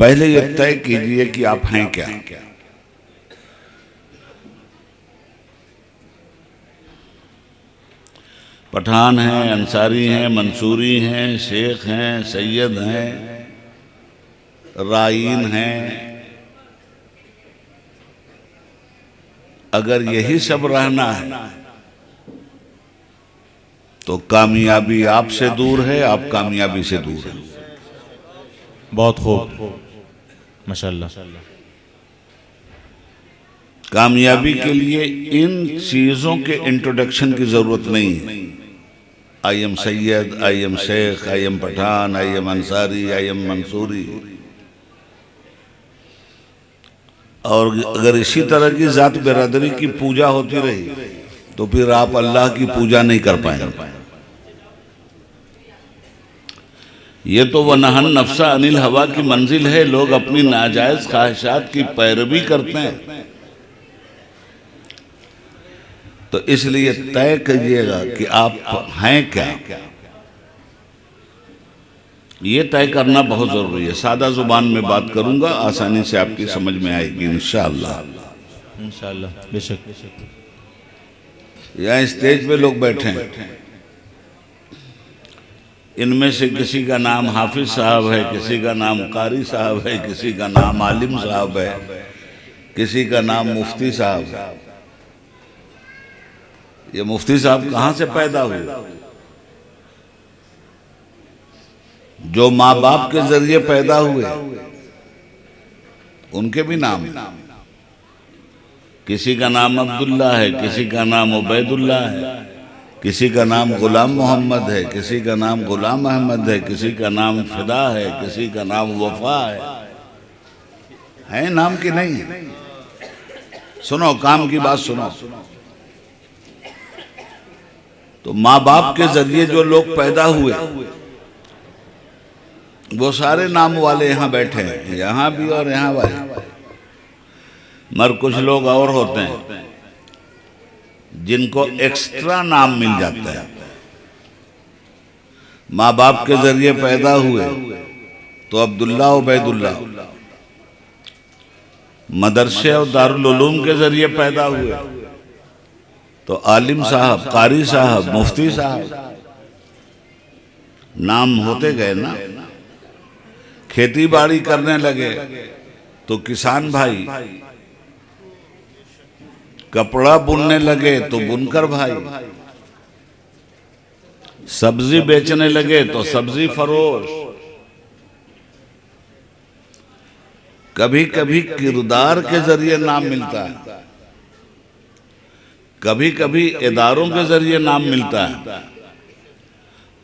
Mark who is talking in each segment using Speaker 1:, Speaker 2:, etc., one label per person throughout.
Speaker 1: पहले ये तय कीजिए कि आप हैं क्या। पठान हैं, अंसारी हैं, मंसूरी हैं, शेख हैं, सैयद हैं, रायीन हैं। अगर यही सब रहना है तो कामयाबी आपसे दूर है, आप कामयाबी से दूर हैं।
Speaker 2: बहुत खूब, माशाअल्लाह।
Speaker 1: कामयाबी के लिए इन चीजों के इंट्रोडक्शन की जरूरत नहीं है। I am Sayyed, I am Sheikh, I am Pathan, I am Ansari, I am Mansoori. और अगर इसी तरह की जात बिरादरी की पूजा होती रही तो फिर आप अल्लाह की पूजा नहीं कर पाएंगे। ये तो वनहन नफ्सा अनिल हवा की मंजिल है। लोग अपनी नाजायज ख्वाहिशात की पैरवी करते हैं। तो इसलिए तय कीजिएगा कि आप हैं क्या। ये तय करना बहुत जरूरी है। सादा जुबान में बात करूंगा, आसानी से आपकी समझ में आएगी इंशाअल्लाह।
Speaker 2: इंशाअल्लाह, बेशक।
Speaker 1: यहाँ स्टेज पे लोग बैठे हैं, इनमें से किसी का नाम हाफिज साहब है, किसी का नाम कारी साहब है, किसी का नाम आलिम साहब है, किसी का नाम मुफ्ती साहब है। ये मुफ्ती साहब कहाँ से पैदा हुए? जो माँ बाप के जरिए पैदा हुए उनके भी नाम है। किसी का नाम अब्दुल्ला है, किसी का नाम उबैदुल्ला है, किसी का नाम गुलाम मोहम्मद है, किसी का नाम गुलाम अहमद है, किसी का नाम फिदा है, किसी का नाम वफा है नाम की नहीं है। सुनो, काम की बात सुनो। तो माँ बाप के जरिए जो लोग पैदा हुए वो सारे नाम वाले यहाँ बैठे हैं, यहाँ भी और यहाँ वाले। मगर कुछ लोग और होते हैं जिनको एक्स्ट्रा नाम मिल जाता है। माँ बाप के जरिए पैदा हुए तो अब्दुल्ला उबैदुल्ला, मदरसे और दारुल उलूम के जरिए पैदा हुए तो आलिम साहब, कारी साहब, मुफ्ती साहब, नाम होते गए ना। खेती बाड़ी करने लगे तो किसान भाई, कपड़ा बुनने लगे तो बुनकर भाई, सब्जी बेचने लगे तो सब्जी फरोश। कभी कभी किरदार के जरिए नाम मिलता है, कभी कभी इदारों के जरिए नाम मिलता है,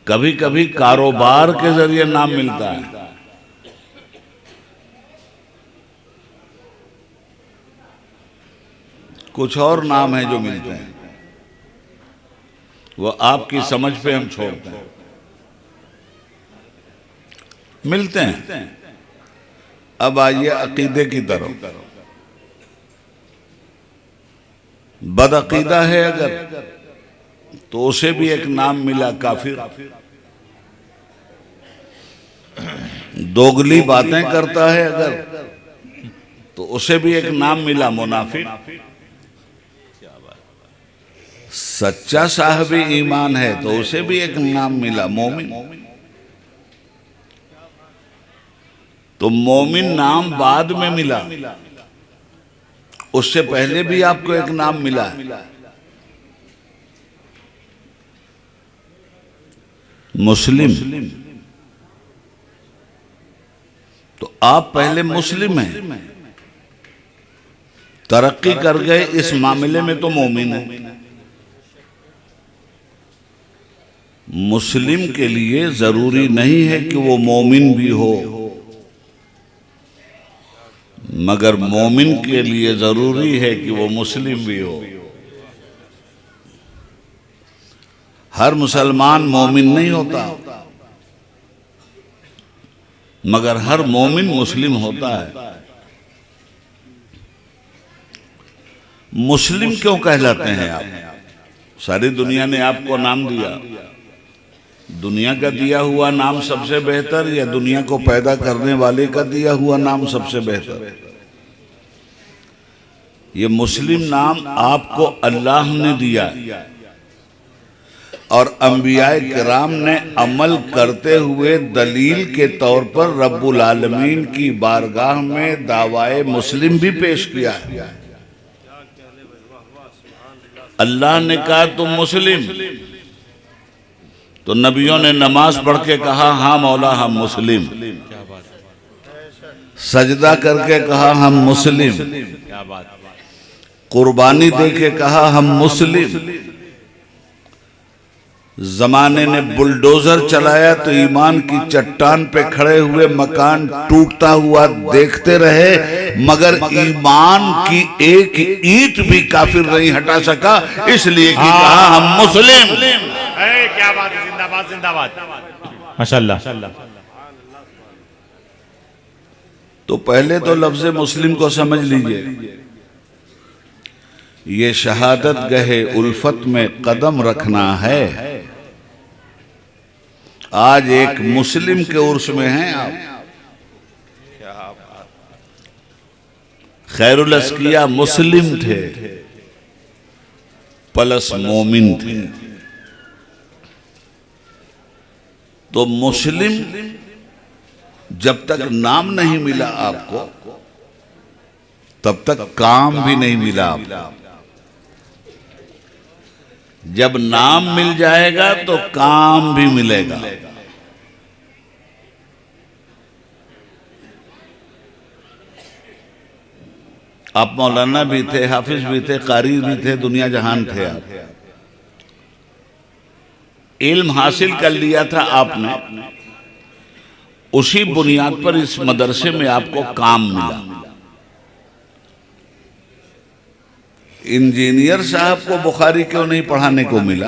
Speaker 1: कभी कभी कारोबार के जरिए नाम मिलता है। कुछ और नाम है जो मिलते हैं, वो आपकी समझ पे हम छोड़ते हैं। मिलते हैं। अब आइए अकीदे की तरफ। बदअकीदा है अगर तो उसे भी एक नाम मिला काफिर। दोगली बातें करता है अगर तो उसे भी एक नाम मिला मुनाफिक। सच्चा साहब ईमान है तो उसे भी एक नाम मिला मोमिन। तो मोमिन नाम बाद में मिला, उससे पहले भी आपको एक नाम मिला है मुस्लिम। तो आप पहले मुस्लिम हैं, तरक्की कर गए इस मामले में तो मोमिन है। मुस्लिम के लिए जरूरी नहीं है कि वो मोमिन भी हो, मगर मोमिन के लिए जरूरी है कि वो मुस्लिम भी हो। हर मुसलमान मोमिन नहीं होता, मगर हर मोमिन मुस्लिम होता है। मुस्लिम क्यों कहलाते हैं आप? सारी दुनिया ने आपको नाम दिया, दुनिया का दिया हुआ नाम सबसे बेहतर या दुनिया को पैदा करने वाले का दिया हुआ नाम सबसे बेहतर? ये मुस्लिम नाम आपको अल्लाह ने दिया और अंबियाए किराम ने अमल करते हुए दलील के तौर पर रब्बुल आलमीन की बारगाह में दावाए मुस्लिम भी पेश किया है। अल्लाह ने कहा तुम मुस्लिम, तो नबियों ने नमाज पढ़ के कहा हाँ मौला हम मुस्लिम, सजदा करके कहा हम मुस्लिम, कुर्बानी दे के कहा हम मुस्लिम। जमाने ने बुलडोजर चलाया तो ईमान की चट्टान पे खड़े हुए मकान टूटता हुआ देखते रहे, मगर ईमान की एक ईंट भी काफिर नहीं हटा सका, इसलिए कि कहा हम मुस्लिम।
Speaker 3: क्या बात है, जिंदाबाद जिंदाबाद
Speaker 2: माशाल्लाह।
Speaker 1: तो पहले तो लफ्ज मुस्लिम को समझ लीजिए, ये शहादत गहे उल्फत में कदम रखना है। आज एक मुस्लिम के उर्स में हैं आप। खैरुल अस्किया मुस्लिम थे प्लस मोमिन थे। तो मुस्लिम जब तक नाम नहीं मिला आपको, तब तक काम भी नहीं मिला आपको। जब नाम मिल जाएगा तो काम भी मिलेगा। आप मौलाना भी थे, हाफिज भी थे, कारी भी थे, दुनिया जहान थे। आप इल्म हासिल कर लिया था आपने, उसी बुनियाद पर इस मदरसे में आपको काम मिला। इंजीनियर साहब को बुखारी क्यों नहीं पढ़ाने को मिला?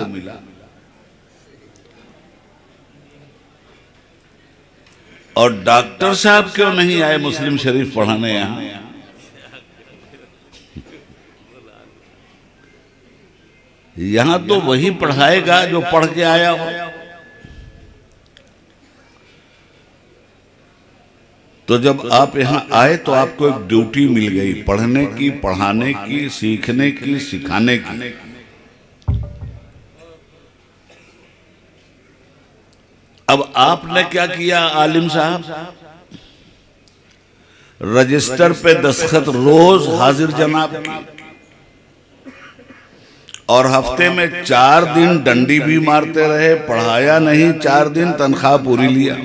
Speaker 1: और डॉक्टर साहब क्यों नहीं आए मुस्लिम शरीफ पढ़ाने यहां? यहां तो वही पढ़ाएगा जो पढ़ के आया हो। तो जब आप यहाँ आए तो आपको एक ड्यूटी मिल गई, पढ़ने की, पढ़ाने की, सीखने की, सिखाने की। अब आपने क्या किया आलिम साहब? रजिस्टर पे दस्तखत रोज हाजिर जनाब की, और हफ्ते में 4 दिन डंडी भी मारते रहे। पढ़ाया नहीं, 4 दिन तनख्वाह पूरी लिया।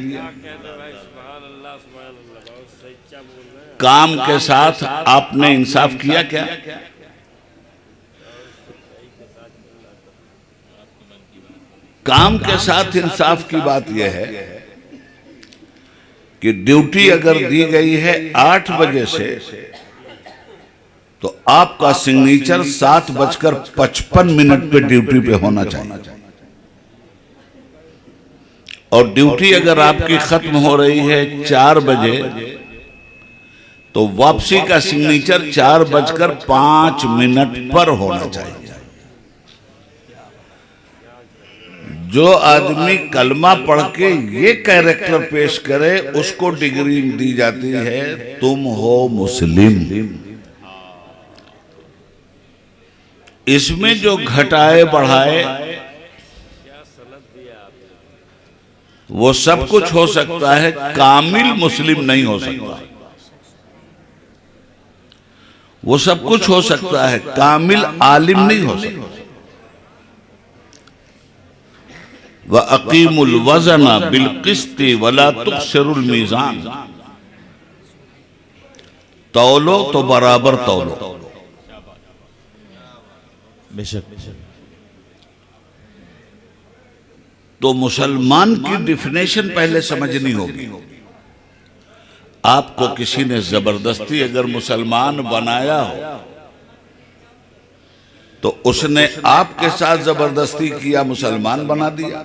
Speaker 1: काम के साथ आपने इंसाफ किया क्या? काम के साथ इंसाफ की बात यह है कि ड्यूटी अगर दी गई है 8 बजे से, तो आपका सिग्नेचर 7:55 पे ड्यूटी पे होना चाहिए। और ड्यूटी अगर आपकी खत्म हो रही है 4 बजे, तो वापसी का सिग्नेचर 4:05 पर होना चाहिए। जो आदमी कलमा पढ़ के ये कैरेक्टर पेश करे, उसको डिग्री दी जाती है, तुम हो मुस्लिम। इसमें जो घटाए बढ़ाए वो सब कुछ हो सकता है, कामिल मुस्लिम नहीं हो सकता। वो सब कुछ हो सकता है, कामिल आलिम नहीं हो सकता। व अकीमुल वज़न बिल क़िस्ति वला तुक्सिरुल मीज़ान। तौलो तो बराबर तौलो।
Speaker 2: बेशक।
Speaker 1: तो मुसलमान की डिफिनेशन पहले समझनी होगी। आपको किसी ने जबरदस्ती अगर मुसलमान बनाया हो, तो उसने आपके साथ जबरदस्ती किया, मुसलमान बना दिया।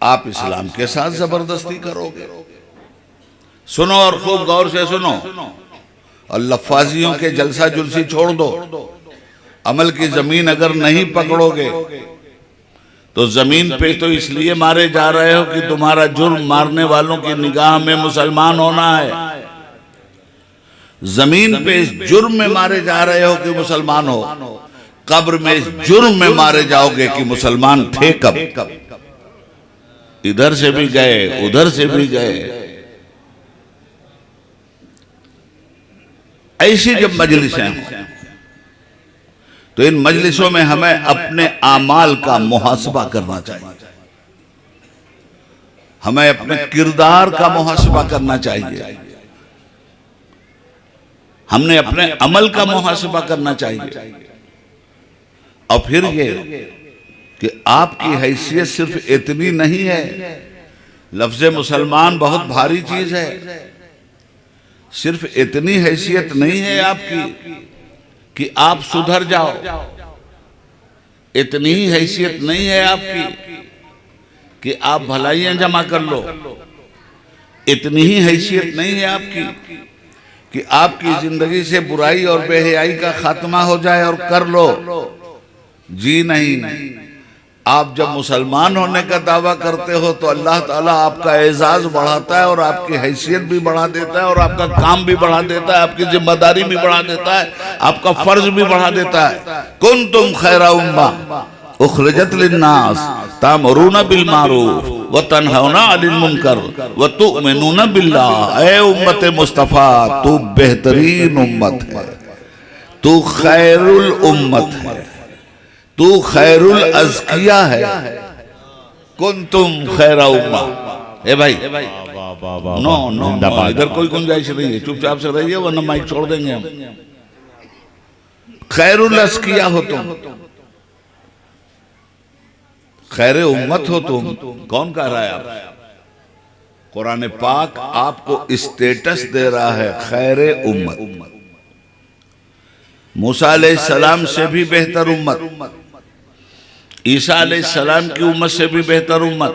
Speaker 1: आप इस्लाम के साथ जबरदस्ती करोगे। सुनो और खूब गौर से सुनो, और लफाजियों के जलसा जुलसी छोड़ दो। अमल की जमीन अगर नहीं पकड़ोगे तो जमीन पे तो इसलिए मारे जा रहे हो कि तुम्हारा जुर्म मारने वालों की निगाह में मुसलमान होना है। जमीन पे इस जुर्म में मारे जा रहे हो कि मुसलमान हो, कब्र में इस जुर्म में मारे जाओगे कि मुसलमान थे कब। इधर से भी गए, उधर से भी गए। ऐसी जब मजलिसें हों तो इन मजलिसों में हमें अपने आमाल का मुहासबा करना चाहिए, हमें अपने किरदार का मुहासबा करना चाहिए, हमने अपने अमल का मुहासबा करना चाहिए। और फिर ये कि आपकी हैसियत सिर्फ इतनी नहीं है, लफ्ज मुसलमान बहुत भारी चीज है, सिर्फ इतनी हैसियत नहीं है आपकी कि आप सुधर जाओ, इतनी ही हैसियत नहीं है आपकी कि आप भलाइयां जमा कर लो, इतनी ही हैसियत नहीं है आपकी कि आपकी जिंदगी से बुराई और बेहयाई का खात्मा हो जाए और कर लो। जी नहीं, आप जब मुसलमान होने का दावा करते हो तो अल्लाह ताला आपका एजाज बढ़ाता है और आपकी हैसियत भी बढ़ा देता है और आपका काम भी बढ़ा देता है, आपकी जिम्मेदारी भी बढ़ा देता है, आपका फर्ज भी बढ़ा देता है। कुंतुम खैरा उम्मा उखरिजत लिन्नास तामुरूना बिल मारूफ व तनहौना अनिल मुनकर व तुमिनूना बिल्लाह। ए उम्मत मुस्तफा, तू बेहतरीन उम्मत है, तू खैरुल उम्मत है, तू खैरुल अज़किया है। कुंतुम खैरा उम्मा। ए भाई, नो नो नो, इधर कोई गुंजाइश नहीं है, चुपचाप से रहिए वरना माइक छोड़ देंगे हम। खैरुल अज़किया हो तुम, खैर उम्मत हो तुम। कौन कह रहा है आप? कुरान पाक आपको स्टेटस दे रहा है खैर उम्मत। मूसा अलैहिस्सलाम से भी बेहतर उम्मत, ईसा अलैहिस्सलाम की उम्मत से भी बेहतर उम्मत,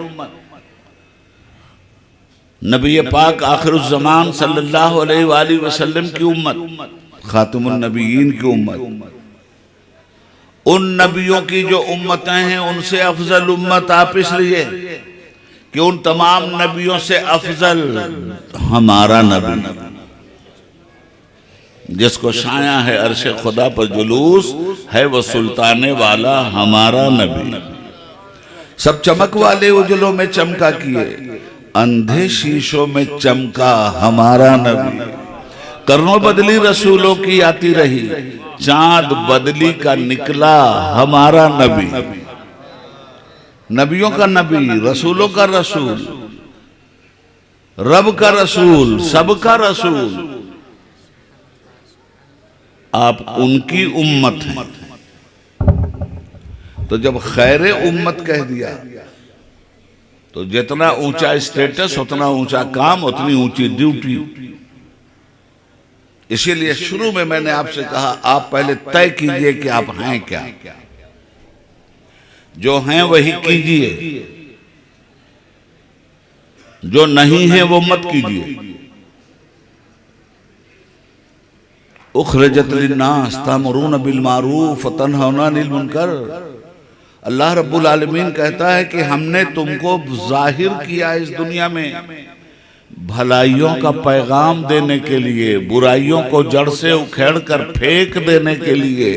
Speaker 1: नबी पाक आखिरुज़्ज़मान सल्लल्लाहु अलैहि वसल्लम की उम्मत, खातिमुन नबीयीन की उम्मत। उन नबियों की जो उम्मतें हैं उनसे अफजल उम्मत आप इसलिए कि उन तमाम नबियों से अफजल हमारा नबी, जिसको शाया है अर्शे खुदा पर जुलूस है, वो सुल्ताने वाला हमारा नबी। सब चमक वाले उजलों में चमका किए, अंधे शीशों में चमका हमारा नबी। कर्नों बदली रसूलों की आती रही, चांद बदली का निकला हमारा नबी। नबियों का नबी, रसूलों का रसूल, रब का रसूल, सबका रसूल, आप उनकी उम्मत हैं। तो जब खैर उम्मत कह दिया तो जितना ऊंचा स्टेटस उतना ऊंचा काम, उतनी ऊंची ड्यूटी। इसीलिए शुरू में मैंने आपसे कहा आप पहले तय कीजिए कि आप हैं क्या, जो हैं वही कीजिए, जो नहीं है वो मत कीजिए। उखरिजत लिन्नास तामुरूना बिल मारूफ व तनहौना अनिल मुनकर। अल्लाह रब्बुल आलमीन कहता है कि हमने तुमको जाहिर किया इस दुनिया में भलाइयों का पैगाम देने के लिए, बुराइयों को जड़ से उखेड़ कर फेंक देने के लिए,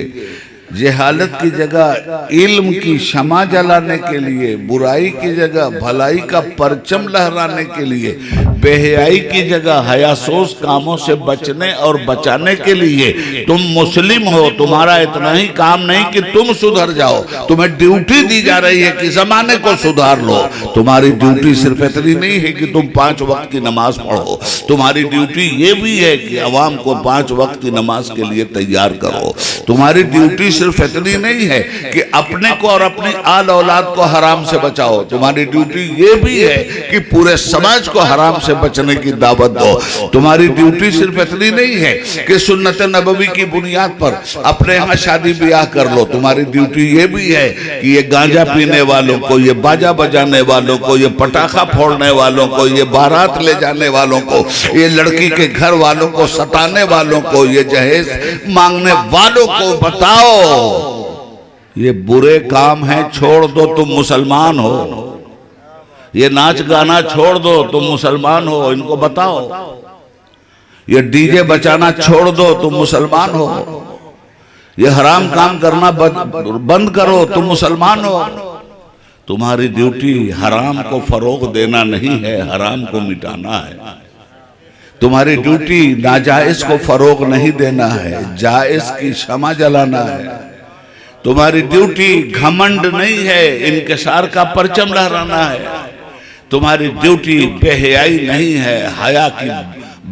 Speaker 1: जहालत की जगह इल्म की शमा जलाने के लिए, बुराई की जगह भलाई का परचम लहराने के लिए, बेहयाई की जगह हयासोस कामों से बचने और बचाने के लिए। तुम मुस्लिम हो, तुम्हारा इतना ही काम नहीं कि तुम सुधर जाओ, तुम्हें ड्यूटी दी जा रही है कि जमाने को सुधार लो। तुम्हारी ड्यूटी सिर्फ इतनी नहीं है कि तुम 5 वक्त की नमाज पढ़ो, तुम्हारी ड्यूटी ये भी है कि अवाम को 5 वक्त की नमाज के लिए तैयार करो। तुम्हारी ड्यूटी सिर्फ इतनी नहीं है कि अपने को और अपनी आल औलाद को हराम से बचाओ, तुम्हारी ड्यूटी ये भी है कि पूरे समाज को हराम से बचने की दावत दो। तुम्हारी ड्यूटी सिर्फ इतनी नहीं है कि सुन्नत नबवी की बुनियाद पर अपने यहाँ शादी ब्याह कर लो, तुम्हारी ड्यूटी ये भी है कि ये गांजा पीने वालों को, ये बाजा बजाने वालों को, ये पटाखा फोड़ने वालों को, ये बारात ले जाने वालों को, ये लड़की के घर वालों को सताने वालों को, ये जहेज मांगने वालों को बताओ ये बुरे काम हैं, छोड़ दो, तुम मुसलमान हो। ये नाच गाना छोड़ दो, तुम मुसलमान हो, इनको बताओ। ये डीजे बचाना छोड़ दो, तुम मुसलमान हो। ये हराम काम करना बंद करो, तुम मुसलमान हो। तुम्हारी ड्यूटी हराम को फरोग देना नहीं है, हराम को मिटाना है। तुम्हारी ड्यूटी नाजायज को फरोग नहीं देना है, जायज की शमा जलाना है। तुम्हारी ड्यूटी घमंड नहीं है, इनकिसार का परचम लहराना है। तुम्हारी ड्यूटी बेहयाई नहीं है, हया की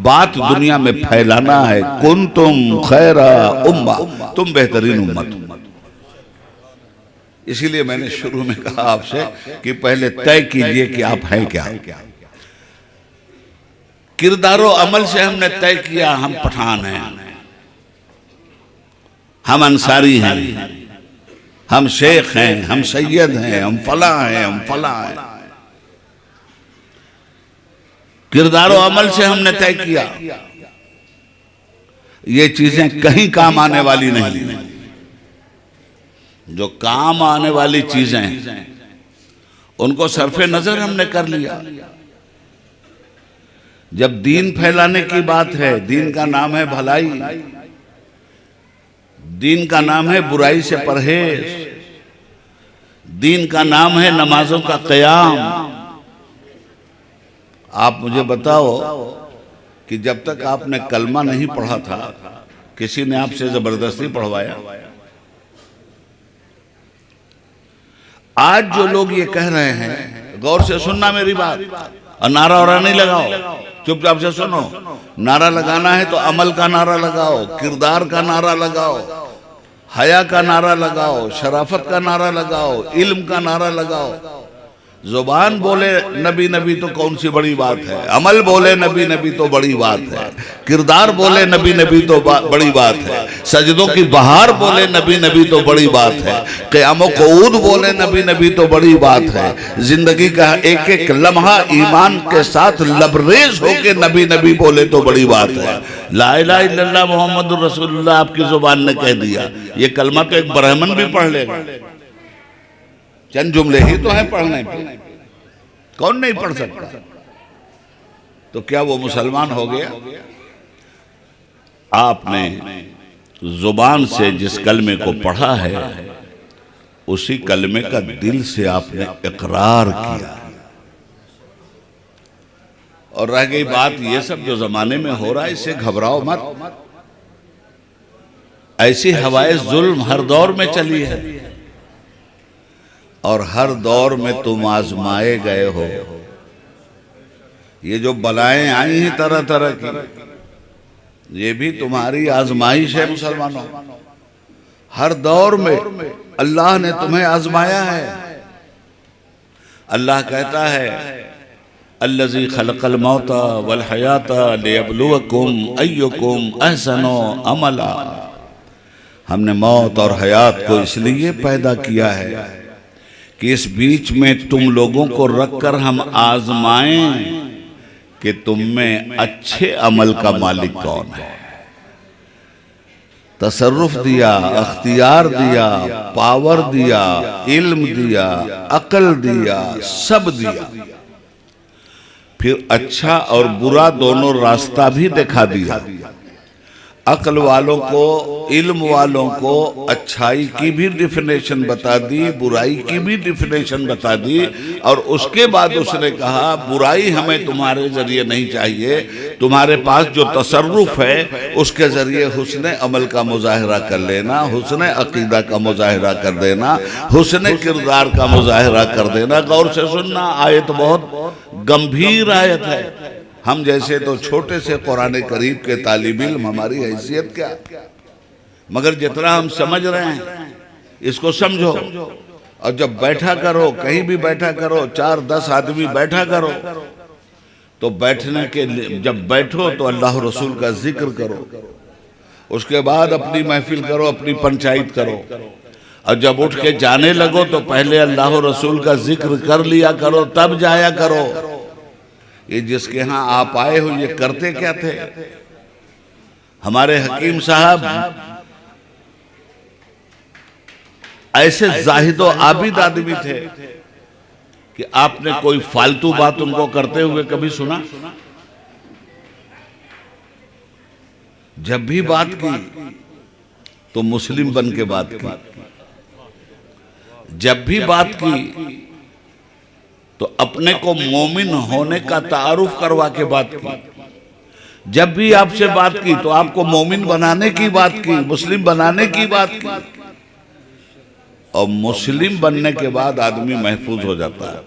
Speaker 1: बात दुनिया में फैलाना है। कुंतुम खैरा उम्मा, तुम बेहतरीन उम्मत हो। इसीलिए मैंने शुरू में कहा आपसे कि पहले तय कीजिए कि आप हैं क्या। किरदारो अमल से हमने तय किया हम पठान हैं, हम अंसारी हैं, हम शेख हैं, हम सैयद हैं, हम फला हैं, हम फला हैं। किरदारो अमल से हमने तय किया। ये चीजें कहीं काम आने वाली नहीं। जो काम आने वाली चीजें उनको सरफे नजर हमने कर लिया। जब दीन फैलाने की बात है, दीन का नाम है भलाई, दीन का नाम है बुराई से परहेज, दीन का नाम है नमाजों का क़याम। आप मुझे बताओ कि जब तक आपने कलमा नहीं पढ़ा था, किसी ने आपसे जबरदस्ती पढ़वाया? आज जो लोग ये कह रहे हैं, गौर से सुनना मेरी बात, और नारा और नहीं लगाओ, चुपचाप से सुनो। नारा लगाना है तो अमल का नारा लगाओ, किरदार का नारा लगाओ, हया का नारा लगाओ, शराफत का नारा लगाओ, इल्म का नारा लगाओ। जुबान बोले नबी नबी तो कौन सी बड़ी बात है, अमल बोले नबी नबी तो बड़ी बात है, किरदार बोले नबी नबी तो बड़ी बात है, सजदों की बहार बोले नबी नबी तो बड़ी बात है, क़यामो क़ऊद बोले नबी नबी तो बड़ी बात है। जिंदगी का एक एक लम्हा ईमान के साथ लबरेज होके नबी नबी बोले तो बड़ी बात है। ला इलाहा इल्लल्लाह मुहम्मदुर रसूलुल्लाह आपकी जुबान ने कह दिया। ये कलमा तो एक ब्राह्मण भी पढ़ लेगा। चंद जुमले ही तो हैं पढ़ने पे, कौन नहीं पढ़ सकता? तो क्या वो मुसलमान हो गया? आपने जुबान से जिस कलमे को पढ़ा है, उसी कलमे का दिल से आपने इकरार किया। और रह गई बात, ये सब जो जमाने में हो रहा है, इससे घबराओ मत। ऐसी हवाए जुल्म हर दौर में चली है, और हर दौर में तुम आजमाए गए हो। ये जो बलाएं आई हैं तरह तरह की, ये भी तुम्हारी आजमाइश है मुसलमानों। हर दौर में अल्लाह ने तुम्हें आजमाया है। अल्लाह कहता है, अल्लज़ी खलक़ल मौता वल हयाता लियब्लुवकुम अय्युकुम अहसनु अमला। हमने मौत और हयात को इसलिए पैदा किया है कि इस बीच में तुम लोगों को रखकर हम आजमाएं कि तुम में अच्छे अमल का मालिक कौन है। तसर्रुफ दिया, अख्तियार दिया, पावर दिया, इल्म दिया, अकल दिया, सब दिया। फिर अच्छा और बुरा दोनों रास्ता भी दिखा दिया। अक्ल वालों को, इल्म वालों को अच्छाई की भी डिफिनेशन बता दी, बुराई की भी डिफिनेशन बता दी, और उसके बाद उसने कहा बुराई हमें तुम्हारे जरिए नहीं चाहिए, तुम्हारे पास जो तसर्रुफ है उसके जरिए हुस्न अमल का मुजाहिरा कर लेना, हुस्न अकीदा का मुजाहिरा कर देना, हुस्न किरदार का मुजाहिरा कर देना। गौर से सुनना, आयत बहुत गंभीर आयत है। हम जैसे तो छोटे से कुरान करीम के तालिब इल्म, हमारी हैसियत क्या, मगर जितना हम समझ रहे हैं इसको समझो। और जब बैठा करो, कहीं भी बैठा करो, 4-10 आदमी बैठा करो, तो बैठने के जब बैठो तो अल्लाह रसूल का जिक्र करो, उसके बाद अपनी महफिल करो, अपनी पंचायत करो। और जब उठ के जाने लगो तो पहले अल्लाह रसूल का जिक्र कर लिया करो, तब जाया करो। ये जिसके यहाँ आप आए हो, ये करते क्या थे? हमारे हकीम साहब ऐसे जाहिदो आबिद आदमी थे कि आपने कोई फालतू बात उनको करते हुए कभी सुना? जब भी बात की तो मुस्लिम बन के बात की, जब भी बात की तो अपने को मोमिन होने का तारुफ करवा के बात की, जब भी आपसे बात की तो आपको मोमिन बनाने की बात की, मुस्लिम बनाने की बात की। और मुस्लिम बनने के बाद आदमी महफूज हो जाता है,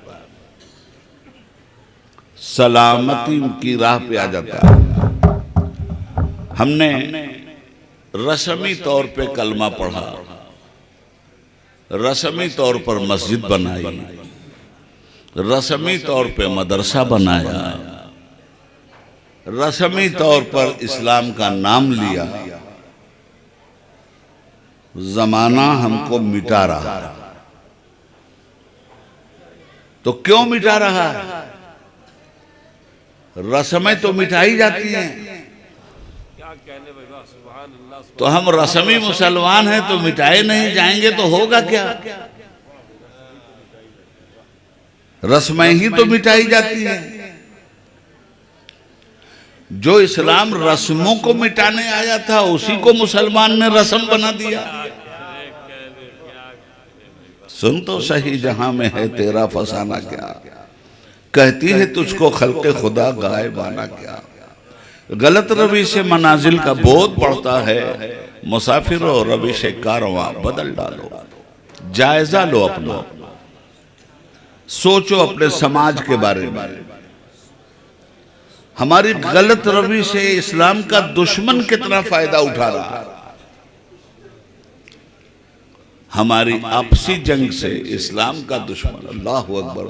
Speaker 1: सलामती की राह पे आ जाता है। हमने रस्मी तौर पे कलमा पढ़ा, रस्मी तौर पर मस्जिद बनाई, रस्मी तौर पे मदरसा बनाया, रस्मी तौर पर इस्लाम का नाम लिया। जमाना हमको मिटा रहा है। तो क्यों मिटा रहा है? रस्में तो मिटाई जाती हैं, तो हम रस्मी मुसलमान हैं तो मिटाए नहीं जाएंगे तो होगा क्या? रस्में ही तो मिटाई जाती हैं। जो इस्लाम रस्मों को मिटाने आया था उसी को मुसलमान ने रस्म बना दिया। सुन तो सही, जहां में है तेरा फसाना क्या, कहती है तुझको खल्के खुदा गाय बाना क्या। गलत रवि से मनाजिल का बोध पड़ता है, मुसाफिर और रवि से कारवां बदल डालो। जायजा लो अपना, सोचो अपने समाज के बारे में। हमारी गलत रवि से इस्लाम का दुश्मन कितना फायदा उठा रहा है। हमारी आपसी जंग से इस्लाम का दुश्मन, अल्लाहु अकबर।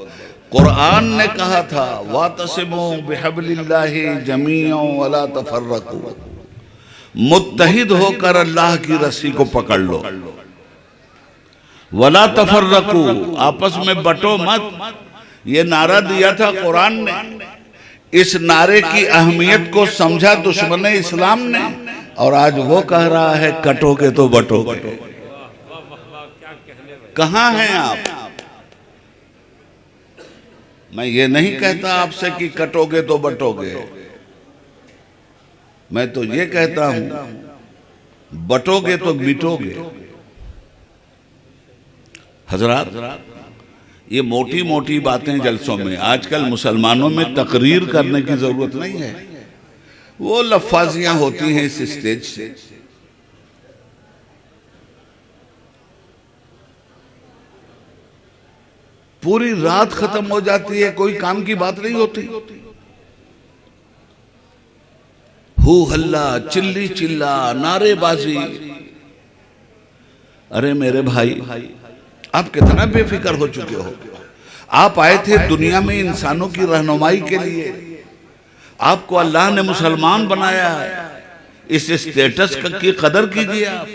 Speaker 1: कुरान ने कहा था वातसिमू बिहब्लिल्लाहि जमीअन वला तफर्रकू, मुत्तहिद होकर अल्लाह की रस्सी को पकड़ लो। वला तफर्रकू, आपस में बटो मत। ये नारा दिया था कुरान ने। इस नारे की अहमियत को समझा दुश्मन इस्लाम ने, और आज वो कह रहा है कटोगे तो बटोगे। कहां हैं आप? मैं ये नहीं कहता आपसे कि कटोगे तो बटोगे, मैं तो ये कहता हूं बटोगे तो मिटोगे। हजरात, ये मोटी मोटी बातें जलसों में, आजकल मुसलमानों में तकरीर करने की जरूरत नहीं है। वो लफ्फाजियां होती हैं इस स्टेज से। पूरी रात खत्म हो जाती है, कोई काम की बात नहीं होती। हू हल्ला, चिल्ली चिल्ला, नारेबाजी। अरे मेरे भाई, आप कितना बेफिक्र हो चुके हो। आप आए थे दुनिया में इंसानों की रहनुमाई के लिए। आपको अल्लाह ने मुसलमान बनाया है। इस स्टेटस की कदर कीजिए। आप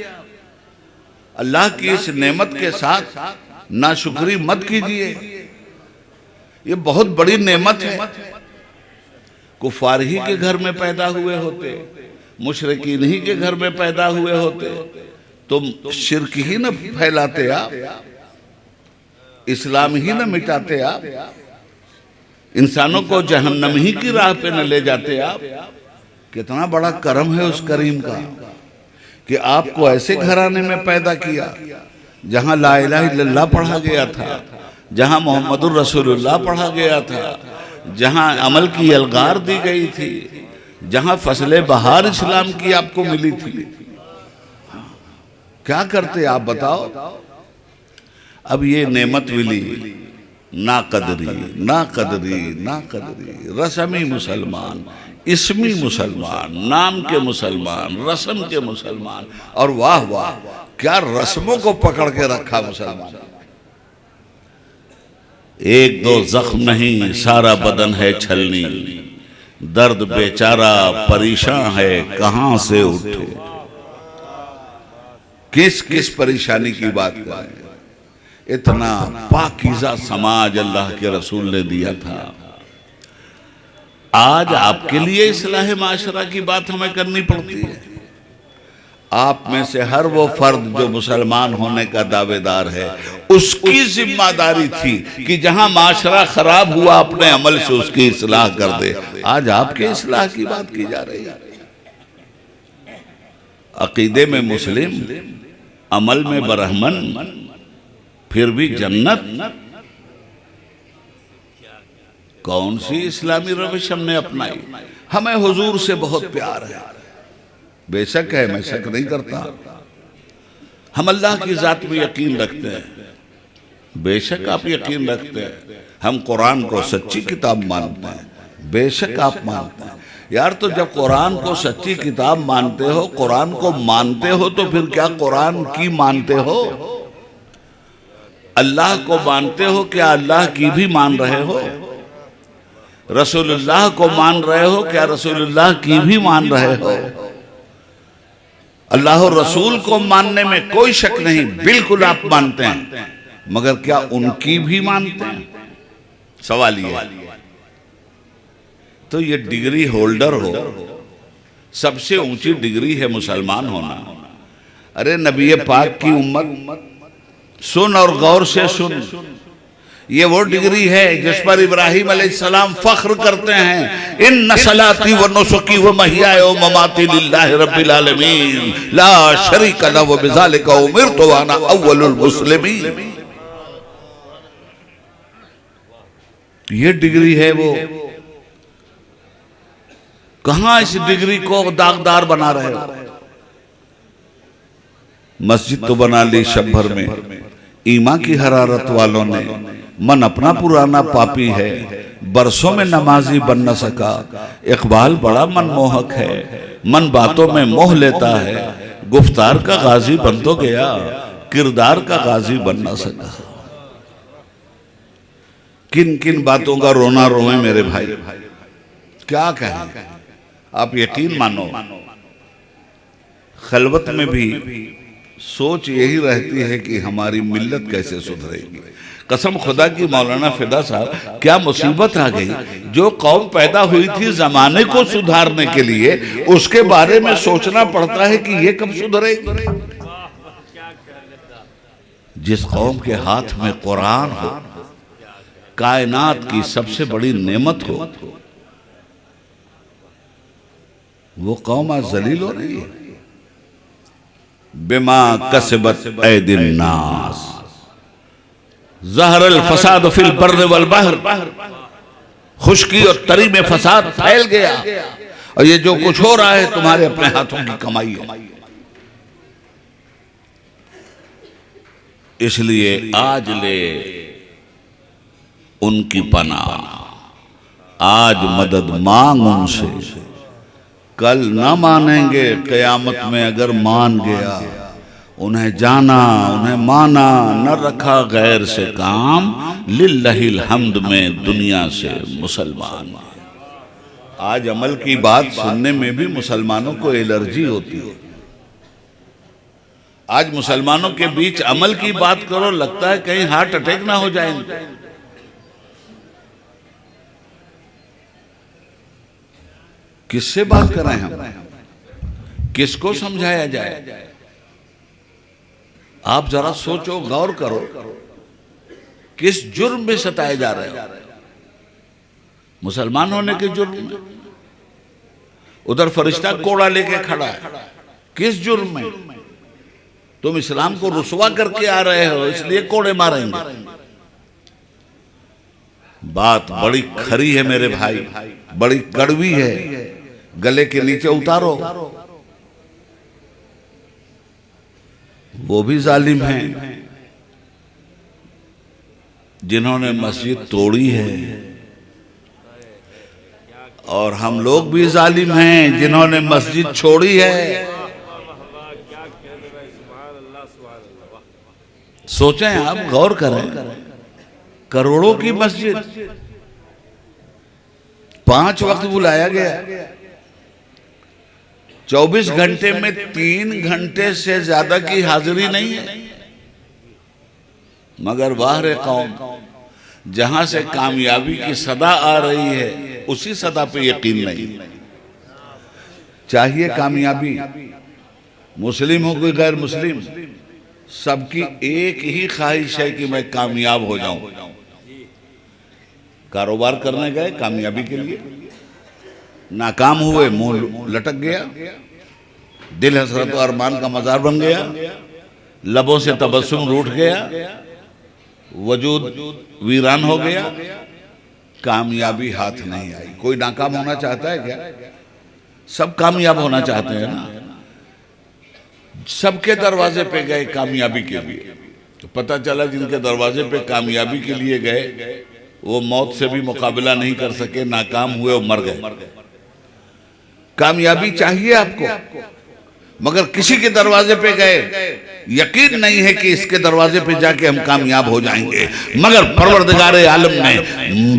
Speaker 1: अल्लाह की इस नेमत के साथ नाशुक्री मत कीजिए। ये बहुत बड़ी नेमत है। कुफार ही के घर में पैदा हुए होते, मुशरिकीन ही के घर में पैदा हुए होते, तुम शिर्क ही न फैलाते, आप इस्लाम ही न मिटाते, आप इंसानों को जहन्नम ही की राह पे न ले जाते। आप कितना बड़ा करम है उस करीम का कि आपको ऐसे घराने में पैदा किया जहां ला इलाहा इल्लल्लाह पढ़ा गया था, जहां मोहम्मदुर रसूलुल्लाह पढ़ा गया था, जहां अमल की अलगार दी गई थी, जहां फसले बहार इस्लाम की आपको मिली थी। क्या करते आप बताओ? अब ये नेमत मिली, ना कदरी ना कदरी ना कदरी। रस्मी मुसलमान, इसमी मुसलमान, नाम के मुसलमान, रस्म के मुसलमान, और वाह वाह क्या रस्मों को पकड़ के रखा मुसलमान। एक दो जख्म नहीं, सारा बदन है छलनी, दर्द बेचारा परेशान है कहां से उठे। किस किस परेशानी की बात करें। इतना पाकीज़ा समाज अल्लाह के रसूल ने दिया था। आज आपके लिए इस्लाह माशरा की बात हमें करनी पड़ती है। आप में से हर वो फर्द जो मुसलमान होने का दावेदार है, उसकी जिम्मेदारी थी कि जहां माशरा खराब हुआ अपने अमल से उसकी इस्लाह कर दे। आज आपके इस्लाह की बात की जा रही है। अकीदे में मुस्लिम, अमल में बरहमन, फिर भी जन्नत। कौन सी इस्लामी रविश हमने अपनाई? हमें हुजूर से बहुत प्यार है, बेशक है, मैं शक नहीं करता। हम अल्लाह की जात में यकीन रखते हैं, बेशक आप यकीन रखते हैं। हम कुरान को सच्ची किताब मानते हैं, बेशक आप मानते हैं। यार तो जब कुरान को सच्ची किताब मानते हो, कुरान को मानते हो, तो फिर क्या कुरान की मानते हो? अल्लाह को मानते हो, क्या अल्लाह की भी मान रहे हो? रसूलुल्लाह को मान रहे हो, क्या रसूलुल्लाह की भी मान रहे हो? अल्लाह और रसूल को मानने में कोई शक नहीं, बिल्कुल आप मानते हैं, मगर क्या उनकी भी मानते हैं? सवाल ये। तो ये डिग्री होल्डर हो, सबसे ऊंची डिग्री है मुसलमान होना। अरे नबी पाक की उम्मत, सुन और गौर से सुन, ये वो डिग्री है जिस पर इब्राहिम अलैहिस्सलाम फख्र करते हैं, इन सलाती व नुसुकी व महियाय व ममाती लिल्लाहि रब्बिल आलमीन ला शरीका लहु व बिज़ालिका उमिरतु व अना अव्वलुल मुस्लिमीन। ये डिग्री है वो। कहां इस डिग्री को दागदार बना रहे हो? मस्जिद तो बना ली शब भर में, ईमा की हरारत वालों ने, मन अपना पुराना पापी है, बरसों में नमाजी बन न सका। इकबाल बड़ा मनमोहक है, मन बातों में मोह लेता है, गुफ्तार का गाजी बन तो गया, किरदार का गाजी बन न सका। किन किन बातों का रोना रोए मेरे भाई, क्या कहें? आप यकीन मानो, खलवत में भी सोच यही रहती है कि हमारी मिल्लत कैसे सुधरेगी। कसम खुदा की मौलाना फिदा साहब, क्या मुसीबत आ गई। जो कौम पैदा हुई थी जमाने को सुधारने के लिए, उसके बारे में सोचना पड़ता है कि ये कब सुधरेगी। जिस कौम के हाथ में कुरान हो, कायनात की सबसे बड़ी नेमत हो, वो कौम आज जलील हो रही है। बिमा कसबत ऐदिन नास ज़हरल फसाद फिल बर्र वल बहर, खुश्की और तरी में फसाद फैल गया, और ये जो कुछ हो रहा है तुम्हारे अपने हाथों की कमाई है। इसलिए आज ले उनकी पनाह, आज मदद मांग उनसे, कल ना मानेंगे क़यामत में अगर मान गया। उन्हें जाना, उन्हें माना, न रखा गैर से काम, लिल्लाहिल हम्द में दुनिया से मुसलमान। आज अमल की बात सुनने में भी मुसलमानों को एलर्जी होती है। आज मुसलमानों के बीच अमल की बात करो, लगता है कहीं हार्ट अटैक ना हो जाए। किससे बात करें हम, किसको समझाया जाए? आप जरा सोचो, गौर करो, किस जुर्म में सताए जा रहे हो? मुसलमान होने के जुर्म में। उधर फरिश्ता कोड़ा लेके खड़ा है, किस जुर्म में? तुम इस्लाम को रुसवा करके आ रहे हो, इसलिए कोड़े मारेंगे। बात बड़ी खरी है मेरे भाई, बड़ी कड़वी है, गले के नीचे उतारो। वो भी जालिम हैं जिन्होंने मस्जिद तोड़ी है, और हम लोग भी जालिम हैं जिन्होंने मस्जिद छोड़ी है। सोचें आप, गौर करें, करोड़ों की मस्जिद, 5 वक्त बुलाया गया, 24 घंटे में 3 घंटे से ज्यादा की हाजिरी नहीं है। मगर वाह कौम, जहां से कामयाबी की सदा आ रही है, उसी सदा पे यकीन नहीं। चाहिए कामयाबी, मुस्लिम हो कोई गैर मुस्लिम, सबकी एक ही ख्वाहिश है कि मैं कामयाब हो जाऊं। कारोबार करने गए कामयाबी के लिए, नाकाम हुए, मुंह लटक गया, दिल हसरत और अरमान का मजार बन गया, लबों से तबस्सुम रूठ गया, वजूद वीरान हो गया, कामयाबी हाथ नहीं आई। कोई नाकाम होना चाहता है क्या? सब कामयाब होना चाहते हैं ना। सबके दरवाजे पे गए कामयाबी के लिए, तो पता चला जिनके दरवाजे पे कामयाबी के लिए गए वो मौत से भी मुकाबला नहीं कर सके, नाकाम हुए और मर गए। कामयाबी चाहिए आपको, मगर किसी के दरवाजे पे गए, यकीन नहीं है कि इसके दरवाजे पे जाके हम कामयाब हो जाएंगे, मगर परवरदिगारे आलम ने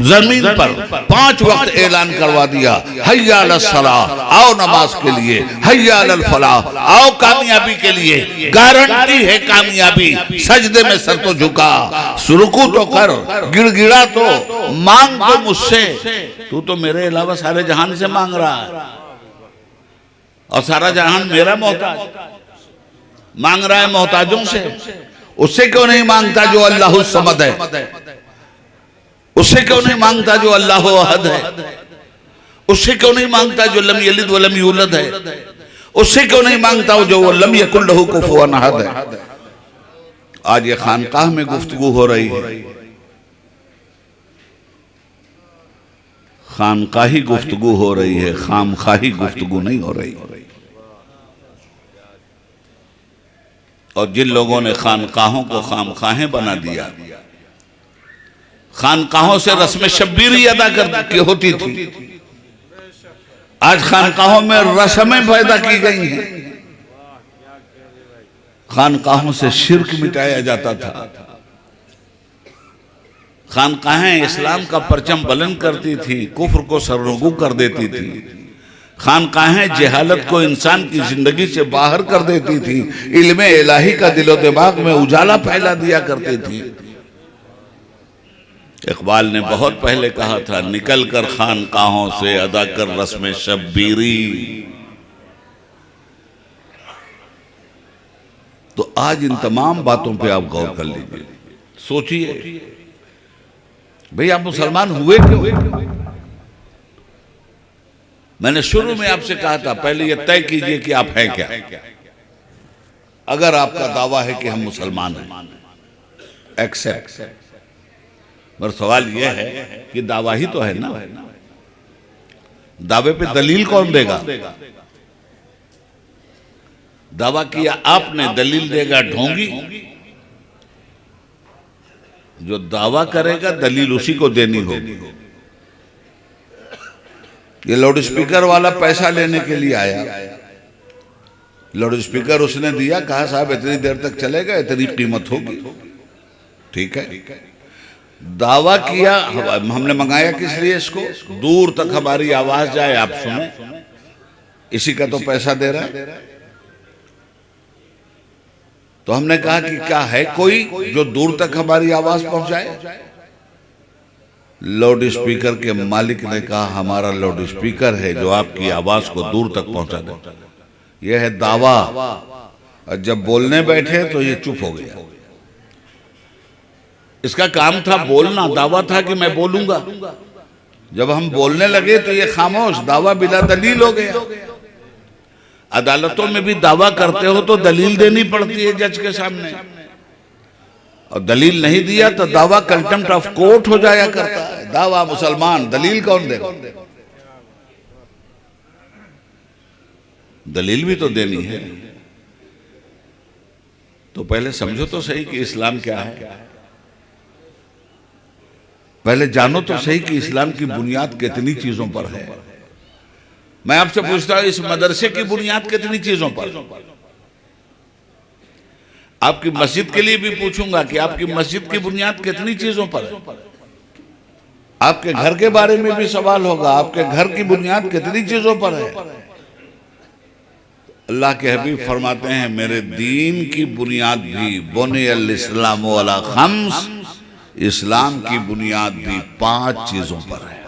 Speaker 1: जमीन पर 5 वक्त ऐलान करवा दिया, हय्या अलस सलाह, आओ नमाज के लिए, हय्या अलल फलाह, आओ कामयाबी के लिए। गारंटी है कामयाबी। सजदे में सर तो झुका, रुकू तो कर, गिड़गिड़ा तो, मांग तो मुझसे, तू तो मेरे अलावा सारे जहान से मांग रहा है और सारा जहान मेरा मोहताज, मांग रहा है मोहताजों से। उससे क्यों नहीं मांगता जो अल्लाह समद है? उससे क्यों नहीं मांगता जो अल्लाह अहद है? उससे क्यों नहीं मांगता जो लम यलिद व लम यूलद है? उससे क्यों नहीं मांगता जो लम यकुल लहू कुफुवन अहद है? आज ये खानकाह में गुफ्तगू हो रही है, खानकाही गुफ्तगू हो रही है, खामखाही गुफ्तगू नहीं हो रही। और जिन लोगों ने खानकाहों को खामखाहें बना दिया, खानकाहों से रस्म शब्बीरी अदा कर होती थी, आज खानकाहों में रस्में पैदा की गई हैं। खानकाहों से शिर्क मिटाया जाता था, खानकाहें इस्लाम का परचम बुलंद करती थी, कुफ्र को सरनगू कर देती थी। खानकाहें जहालत को इंसान की जिंदगी से बाहर कर देती थी, इल्मे इलाही का दिलो दिमाग में उजाला फैला दिया करती थी। इकबाल ने बहुत पहले कहा था, निकल कर खानकाहों से अदा कर रस्म शब्बीरी। तो आज इन तमाम बातों पे आप गौर कर लीजिए, सोचिए भाई आप मुसलमान हुए क्यों? मैंने शुरू में आपसे कहा था, पहले ये तय कीजिए कि आप हैं क्या। अगर आपका दावा है कि हम मुसलमान हैं, एक्सेप्ट, पर सवाल यह है कि दावा ही तो है ना, दावे पे दलील कौन देगा? दावा किया आपने, दलील देगा ढोंगी। जो दावा करेगा दलील उसी को देनी होगी। ये लाउड स्पीकर वाला पैसा लेने के लिए आया, लाउड स्पीकर उसने दिया, कहा साहब इतनी देर तक चलेगा, इतनी कीमत होगी, ठीक है। दावा किया, हमने मंगाया किस लिए इसको? दूर तक हमारी आवाज जाए, आप सुने, इसी का तो पैसा दे रहा है। तो हमने कहा कि क्या है कोई जो दूर तक हमारी आवाज पहुंचाए? लाउड स्पीकर के मालिक ने कहा हमारा लाउड स्पीकर है जो आपकी आवाज को दूर तक पहुंचा दे। यह है दावा। और जब बोलने बैठे तो ये चुप हो गया। इसका काम था बोलना, दावा था कि मैं बोलूंगा। जब हम बोलने लगे तो ये खामोश, दावा बिला दलील हो गया। अदालतों में भी दावा करते हो तो दलील देनी पड़ती है जज के सामने, और दलील नहीं दिया तो दावा कंटेम्प्ट ऑफ कोर्ट हो जाया करता है। दावा मुसलमान, दलील कौन देगा? दलील भी तो देनी है। तो पहले समझो तो सही कि इस्लाम क्या है। पहले जानो तो सही कि इस्लाम की बुनियाद कितनी चीजों पर है। मैं आपसे पूछता हूं, इस मदरसे की बुनियाद कितनी चीजों पर? आपकी मस्जिद के लिए भी पूछूंगा कि आपकी मस्जिद की बुनियाद कितनी चीजों पर है। आपके घर के बारे में भी सवाल होगा, आपके घर की बुनियाद कितनी चीजों पर है। अल्लाह के हबीब फरमाते हैं, मेरे दीन की बुनियाद भी बुनियल इस्लाम अला खम्स, इस्लाम की बुनियाद भी 5 चीजों पर है।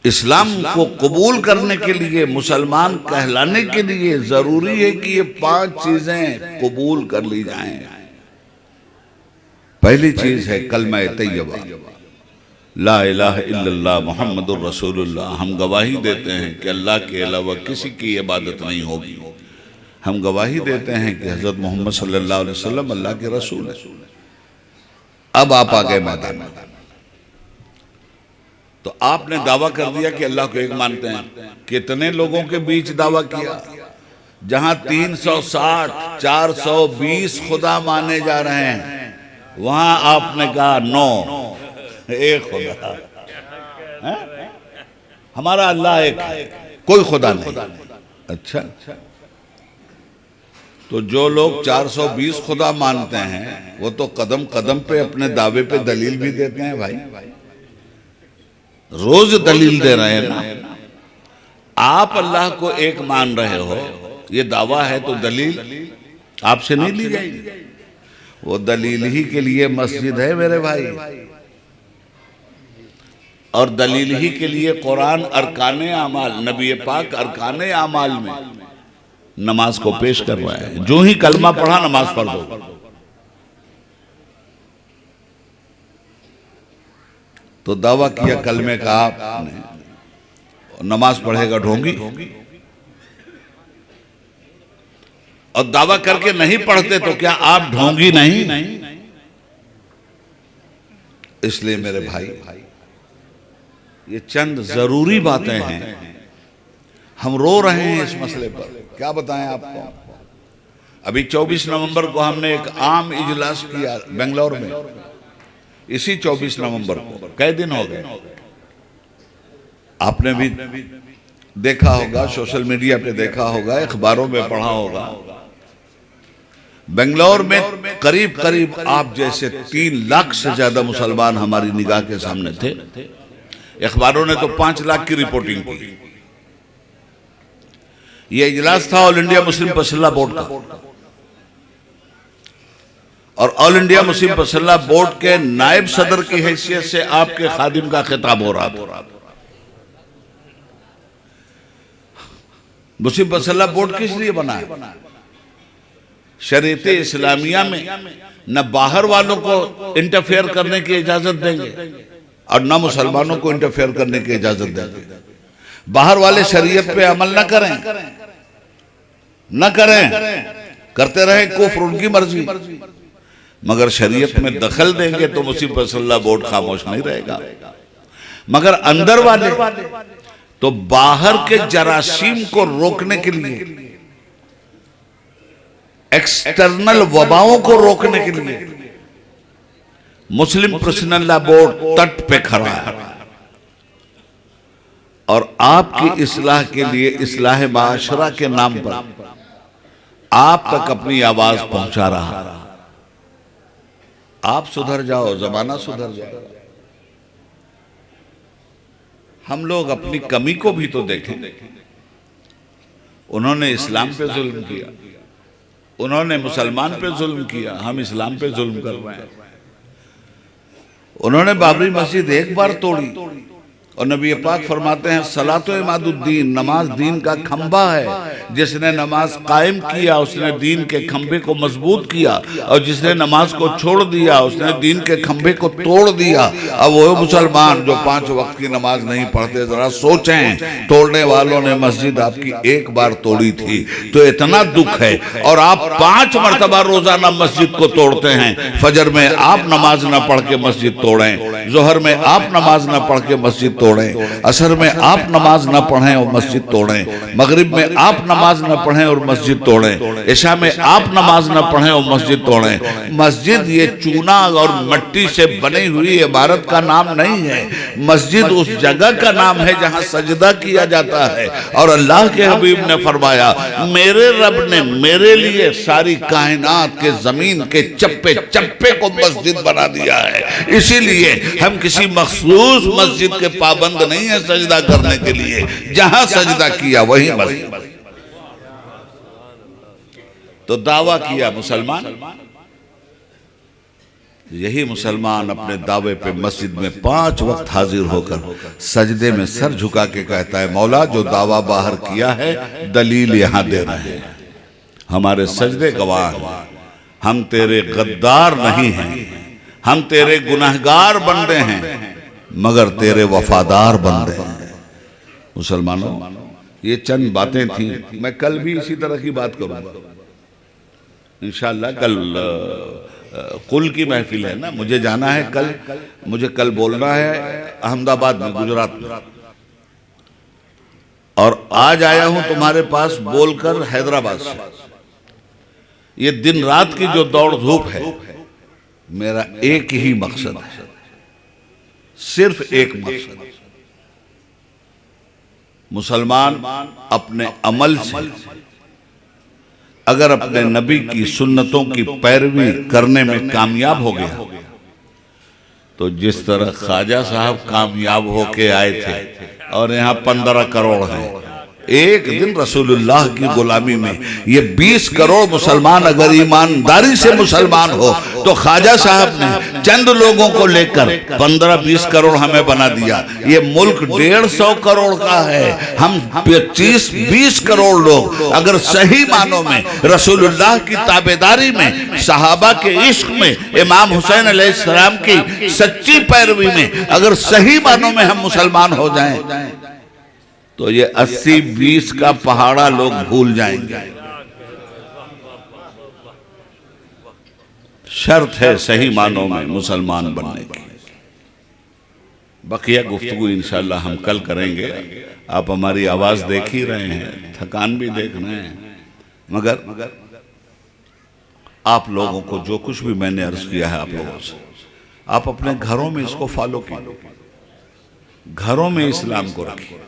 Speaker 1: इस्लाम को कबूल करने के लिए, मुसलमान कहलाने के लिए जरूरी है कि ये 5 चीजें कबूल कर ली जाएं। पहली चीज है कलमा तैयबा, ला इलाहा इल्लल्लाह मुहम्मदुर रसूलुल्लाह। हम गवाही देते हैं कि अल्लाह के अलावा किसी की इबादत नहीं होगी। हम गवाही देते हैं कि हजरत मोहम्मद सल्लल्लाहु अलैहि वसल्लम अल्लाह के रसूल है। अब आप आ गए मैदान में, तो आपने दावा कर दिया कि अल्लाह को एक मानते हैं। कितने लोगों के बीच दावा किया? जहां 360 420 खुदा माने जा रहे हैं, वहां आपने कहा 9, एक खुदा है? हमारा अल्लाह एक है, कोई खुदा नहीं। अच्छा, तो जो लोग 420 खुदा मानते हैं वो तो कदम कदम पे अपने दावे पे दलील भी देते हैं भाई, रोज दलील दे रहे हैं ना। आप अल्लाह को एक मान रहे हो, ये दावा है, तो दलील आपसे नहीं ली जाएगी। वो दलील ही के लिए मस्जिद है मेरे भाई, और दलील ही के लिए कुरान अरकाने आमाल, नबी पाक अरकाने आमाल में नमाज को पेश कर रहा है। जो ही कलमा पढ़ा नमाज पढ़ दो, तो दावा किया कलमे का आपने, नमाज पढ़ेगा ढोंगी, और दावा करके नहीं पढ़ते तो क्या आप ढोंगी नहीं? इसलिए मेरे भाई, ये चंद जरूरी बातें हैं। हम रो रहे हैं इस मसले पर, क्या बताएं आपको। अभी 24 नवंबर को हमने एक आम इजलास किया बेंगलोर में, इसी 24 नवंबर को। कई दिन हो गए, आपने भी देखा होगा, सोशल मीडिया पे देखा होगा, अखबारों में पढ़ा होगा। बेंगलोर में करीब करीब आप जैसे 3 लाख से ज्यादा मुसलमान हमारी निगाह के सामने थे। अखबारों ने तो 5 लाख की रिपोर्टिंग की। यह इजलास था ऑल इंडिया मुस्लिम फसला बोर्ड का, और ऑल इंडिया मुस्लिम फसला बोर्ड के नायब सदर की हैसियत से आपके खादिम का खिताब हो रहा था। मुस्लिम फसला बोर्ड किस लिए बना है? शरीयत इस्लामिया में न बाहर वालों को इंटरफेयर करने की इजाजत देंगे और न मुसलमानों को इंटरफेयर करने की इजाजत देंगे। बाहर वाले शरीयत पे अमल न करें, करते रहे कुफ्र, उनकी मर्जी, मगर शरीयत में दखल देंगे तो मुस्लिम फसला बोर्ड खामोश नहीं रहेगा। मगर अंदर वाले तो बाहर के जरासीम को रोकने के लिए, एक्सटर्नल वबाओं को रोकने के लिए मुस्लिम पर्सनल बोर्ड तट पे खड़ा है और आपकी इस्लाह के लिए, इस्लाह माशरा के नाम पर आप तक अपनी आवाज पहुंचा रहा। आप सुधर जाओ, जमाना सुधर जाए। हम लोग अपनी कमी को भी तो देखें। उन्होंने इस्लाम पे जुल्म किया, उन्होंने मुसलमान पे जुल्म किया, हम इस्लाम पे जुल्म कर रहे हैं। उन्होंने बाबरी मस्जिद एक बार तोड़ी और नबी पाक फरमाते हैं सलातो इमादुद्दीन, नमाज दीन का खंबा है। जिसने नमाज कायम किया उसने दीन के खंबे को मजबूत किया, और जिसने नमाज को छोड़ दिया उसने दीन के खंबे को तोड़ दिया। अब वो मुसलमान जो 5 वक्त की नमाज नहीं पढ़ते, जरा सोचें, तोड़ने वालों ने मस्जिद आपकी एक बार तोड़ी थी तो इतना दुख है, और आप 5 मरतबा रोजाना मस्जिद को तोड़ते हैं। फजर में आप नमाज न पढ़ के मस्जिद तोड़ें, जोहर में आप नमाज न पढ़ के मस्जिद तोड़ें, असर में आप नमाज न पढ़ें और मस्जिद तोड़ें, मगरिब में आप नमाज न पढ़ें और मस्जिद तोड़ें, इशा में आप नमाज न पढ़ें और मस्जिद तोड़ें। मस्जिद ये चूना और मिट्टी से बनी हुई इबारत का नाम नहीं है। मस्जिद उस जगह का नाम है जहां सजदा किया जाता है। और अल्लाह के हबीब ने फरमाया, मेरे रब ने मेरे लिए सारी कायनात के जमीन के चप्पे चप्पे को मस्जिद बना दिया है। इसीलिए हम किसी मखसूस मस्जिद के पाबंद नहीं है सजदा करने के लिए, जहां सजदा किया वही मस्जिद। तो दावा किया मुसलमान, यही मुसलमान अपने दावे पे मस्जिद में 5 वक्त हाजिर होकर सजदे में सर झुका के कहता है, मौला जो दावा बाहर किया है दलील यहाँ दे रहे हैं, हमारे सजदे गवाह हैं, हम तेरे गद्दार नहीं हैं, हम तेरे गुनहगार बंदे हैं मगर तेरे वफादार बंदे हैं। मुसलमानों, ये चंद बातें थी, मैं कल भी इसी तरह की बात करूंगा इंशाअल्लाह। कल कुल की महफिल है ना, मुझे जाना है कल, मुझे कल बोलना है अहमदाबाद में, गुजरात में, और आज आया हूं तुम्हारे पास बोलकर हैदराबाद से। ये दिन रात की जो दौड़ धूप है, मेरा एक ही मकसद है, सिर्फ एक मकसद, मुसलमान अपने अमल से अगर अपने नबी की सुन्नतों की पैरवी करने में कामयाब हो गया तो जिस तरह ख्वाजा साहब कामयाब होके आए थे और यहाँ 15 करोड़ हैं, एक दिन रसूलुल्लाह की गुलामी में ये 20 करोड़ मुसलमान अगर ईमानदारी से मुसलमान हो तो ख्वाजा साहब ने चंद लोगों को लेकर 15-20 करोड़ हमें बना दिया। ये मुल्क 150 करोड़ का है, हम 25-20 करोड़ लोग अगर सही मानों में रसूलुल्लाह की ताबेदारी में, सहाबा के इश्क में, इमाम हुसैन अलैहिस्सलाम की सच्ची पैरवी में अगर सही मानों में हम मुसलमान हो जाएं तो ये 80-20 का पहाड़ा लोग भूल जाएंगे। शर्त है सही मानों में मुसलमान बनने की। बकिया गुफ्तगू इंशाअल्लाह हम कल करेंगे। आप हमारी आवाज देख ही रहे हैं, थकान भी देख रहे हैं, मगर आप लोगों को जो कुछ भी मैंने अर्ज किया है आप लोगों से, आप अपने घरों में इसको फॉलो कीजिए, घरों में इस्लाम को रखिए।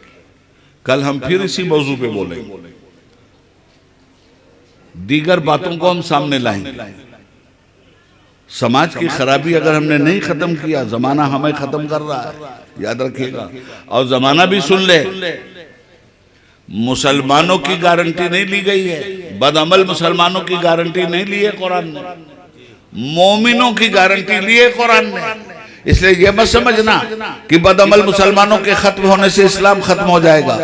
Speaker 1: कल हम फिर इसी मौजू पे बोलेंगे, दीगर बातों को हम सामने लाएंगे। समाज की खराबी अगर हमने नहीं खत्म किया, जमाना हमें खत्म कर रहा है, याद रखिएगा। और जमाना भी सुन ले, मुसलमानों की गारंटी नहीं ली गई है, बदअमल मुसलमानों की गारंटी नहीं ली है कुरान ने, मोमिनों की गारंटी ली है कुरान ने। इसलिए यह मत समझना कि बदअमल मुसलमानों के खत्म होने से इस्लाम खत्म हो जाएगा।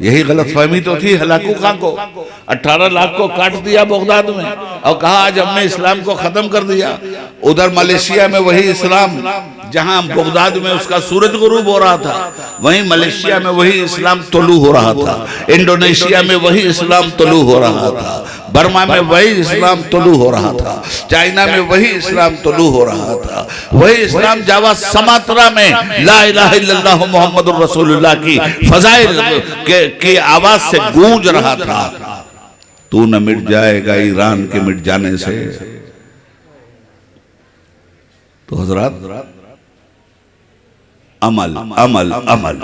Speaker 1: यही गलतफहमी तो थी हलाकू खां को, 18 लाख को काट दिया बगदाद में और कहा आज हमने इस्लाम को खत्म कर दिया। उधर मलेशिया में वही इस्लाम, जहां बगदाद में उसका सूरज गुरूब हो रहा था, वहीं मलेशिया में वही इस्लाम तुलू हो रहा था, इंडोनेशिया में वही इस्लाम तुलू हो रहा था, बर्मा में वही इस्लाम तुलू हो रहा था, चाइना में वही इस्लाम तुलू हो रहा था, वही इस्लाम जावा समात्रा में ला इलाहा इल्लल्लाह मुहम्मदुर रसूलुल्लाह की फजाइल के आवाज से गूंज रहा था। तू न मिट जाएगा ईरान के मिट जाने से। तो हजरात, अमल अमल अमल,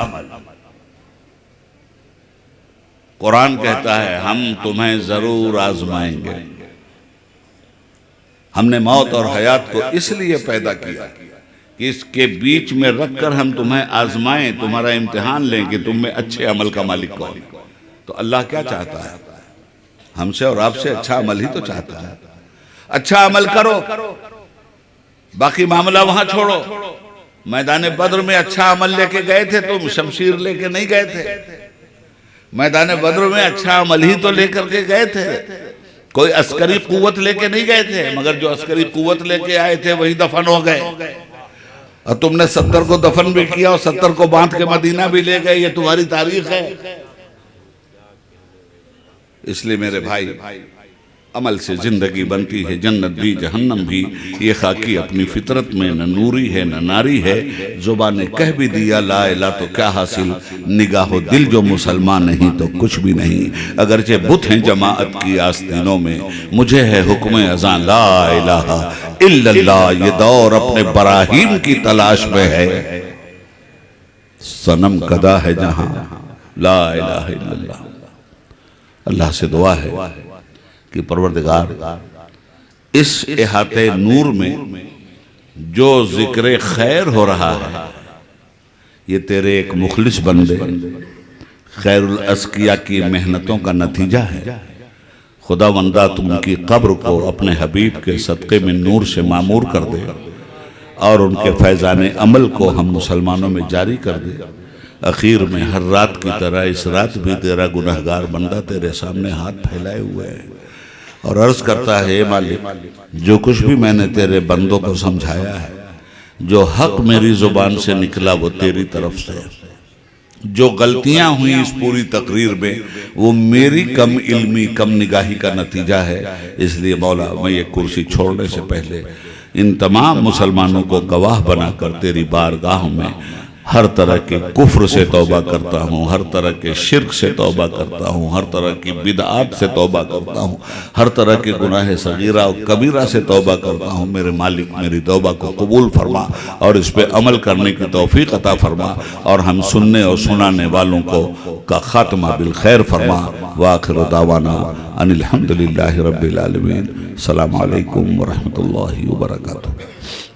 Speaker 1: कुरान कहता है हम तुम्हें जरूर आजमाएंगे। हमने मौत और हयात को इसलिए पैदा किया कि इसके बीच में रखकर हम तुम्हें आजमाएं, तुम्हारा इम्तिहान लें कि तुम में अच्छे अमल का मालिक कौन। तो अल्लाह क्या चाहता है हमसे और आपसे? अच्छा अमल ही तो चाहता है। अच्छा अमल करो, बाकी मामला वहां छोड़ो। मैदान बद्र में अच्छा अमल लेके गए थे तुम, शमशीर लेके नहीं गए थे। मैदान बद्र में अच्छा अमल ही तो लेकर के गए थे, कोई अस्करी कुव्वत लेके नहीं गए थे। मगर जो अस्करी कुव्वत लेके आए थे वही दफन हो गए, और तुमने 70 को दफन भी किया और 70 को बांध के मदीना भी ले गए। ये तुम्हारी तारीख है। इसलिए मेरे भाई, अमल से जिंदगी बनती है, जन्नत भी जहन्नम भी। ये खाकी अपनी फितरत में न नूरी है न नारी है। जुबान ने कह भी दिया ला इला तो क्या हासिल, निगाहो दिल जो मुसलमान नहीं तो कुछ भी नहीं। अगरचे बुत हैं जमाअत की आस्तीनों में, मुझे है हुक्म अज़ां ला इलाहा इल्लल्लाह। ये दौर अपने बराहीम की तलाश में है, सनम कदा है जहां ला इलाहा इल्लल्लाह। अल्लाह से दुआ है कि परवरदिगार इस इहाते नूर में जो जिक्र खैर हो रहा है, ये तेरे एक मुखलिस बंदे खैरुल अस्किया की मेहनतों का नतीजा है। खुदावंदा तुम उनकी कब्र को अपने हबीब के सदक़े में नूर से मामूर कर दे। और उनके फैज़ान अमल को हम मुसलमानों में जारी कर दे। आखिर में हर रात की तरह इस रात भी तेरा गुनहगार बंदा तेरे सामने हाथ फैलाए हुए है और अर्ज करता है, मालिक जो कुछ भी मैंने तेरे बंदों को समझाया है, जो हक मेरी जुबान से निकला वो तेरी तरफ से, जो गलतियां हुई इस पूरी तकरीर में वो मेरी कम इल्मी कम निगाही का नतीजा है। इसलिए मौला मैं ये कुर्सी छोड़ने से पहले इन तमाम मुसलमानों को गवाह बनाकर तेरी बारगाह में हर तरह के कुफ्र से तौबा करता हूँ, हर तरह के शिर्क से तौबा करता हूँ, हर तरह की बिदआत से तौबा करता हूँ, हर तरह के गुनाह सगीरा और कबीरा से तौबा करता हूँ। मेरे मालिक मेरी तौबा को कबूल फरमा और इस पे अमल करने की तौफीक अता फरमा और हम सुनने और सुनाने वालों को का खात्मा बिल खैर फरमा। व आखिर दावाना अनिल हम्दुलिल्लाहि रब्बिल आलमीन। अस्सलामु अलैकुम व रहमतुल्लाहि व बरकातुहू।